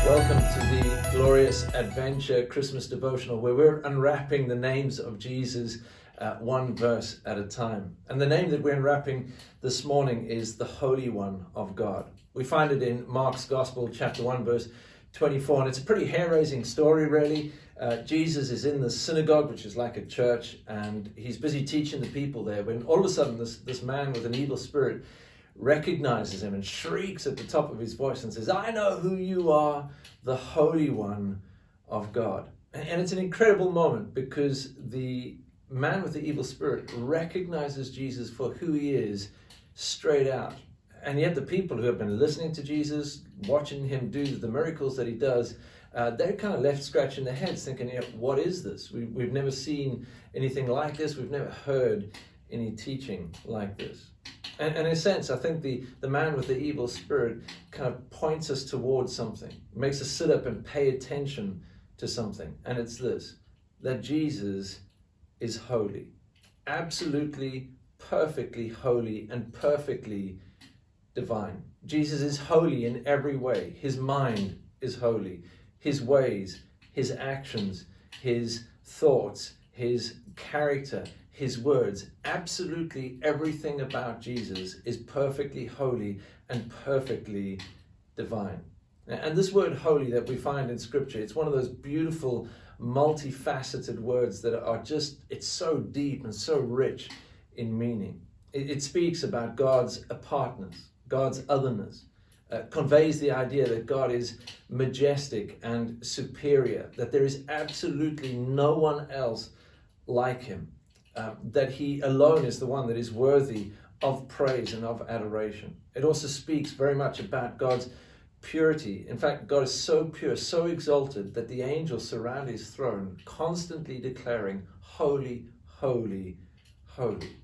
Welcome to the Glorious Advent-ure Christmas Devotional, where we're unwrapping the names of Jesus one verse at a time. And the name that we're unwrapping this morning is the Holy One of God. We find it in Mark's Gospel, chapter 1, verse 24, and it's a pretty hair-raising story, really. Jesus is in the synagogue, which is like a church, and he's busy teaching the people there, when all of a sudden this man with an evil spirit recognizes him and shrieks at the top of his voice and says, "I know who you are, the Holy One of God." And it's an incredible moment because the man with the evil spirit recognizes Jesus for who he is straight out. And yet the people who have been listening to Jesus, watching him do the miracles that he does, they're kind of left scratching their heads thinking, what is this? We've never seen anything like this. We've never heard any teaching like this. And in a sense, I think the man with the evil spirit kind of points us towards something, makes us sit up and pay attention to something. And it's this, that Jesus is holy, absolutely, perfectly holy and perfectly divine. Jesus is holy in every way. His mind is holy. His ways, his actions, his thoughts, his character, his words, absolutely everything about Jesus is perfectly holy and perfectly divine. And this word holy that we find in Scripture, it's one of those beautiful, multifaceted words that are just, it's so deep and so rich in meaning. It speaks about God's apartness, God's otherness, conveys the idea that God is majestic and superior, that there is absolutely no one else like him. That he alone is the one that is worthy of praise and of adoration. It also speaks very much about God's purity. In fact, God is so pure, so exalted, that the angels surround his throne, constantly declaring, "Holy, holy, holy."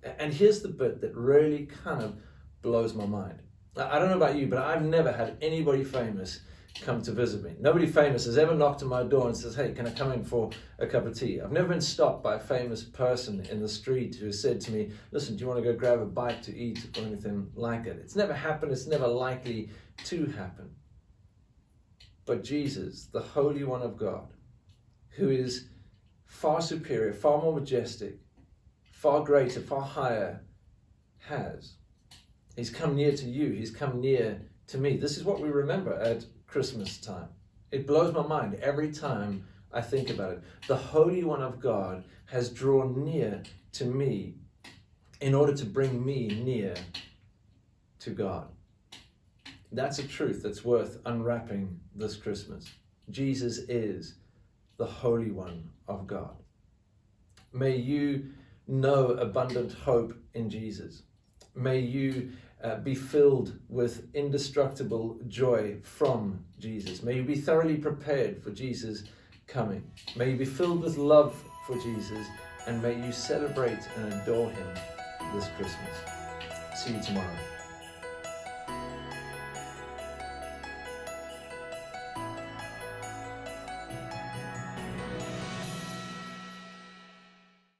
And here's the bit that really kind of blows my mind. I don't know about you, but I've never had anybody famous come to visit me. Nobody famous has ever knocked on my door and says, "Hey, can I come in for a cup of tea?" I've never been stopped by a famous person in the street who has said to me, "Listen, do you want to go grab a bite to eat?" or anything like that. It's never happened. It's never likely to happen. But Jesus, the Holy One of God, who is far superior, far more majestic, far greater, far higher, has. He's come near to you. He's come near to me. This is what we remember at Christmas time. It blows my mind every time I think about it. The Holy One of God has drawn near to me in order to bring me near to God. That's a truth that's worth unwrapping this Christmas. Jesus is the Holy One of God. May you know abundant hope in Jesus. May you be filled with indestructible joy from Jesus. May you be thoroughly prepared for Jesus' coming. May you be filled with love for Jesus, and may you celebrate and adore him this Christmas. See you tomorrow.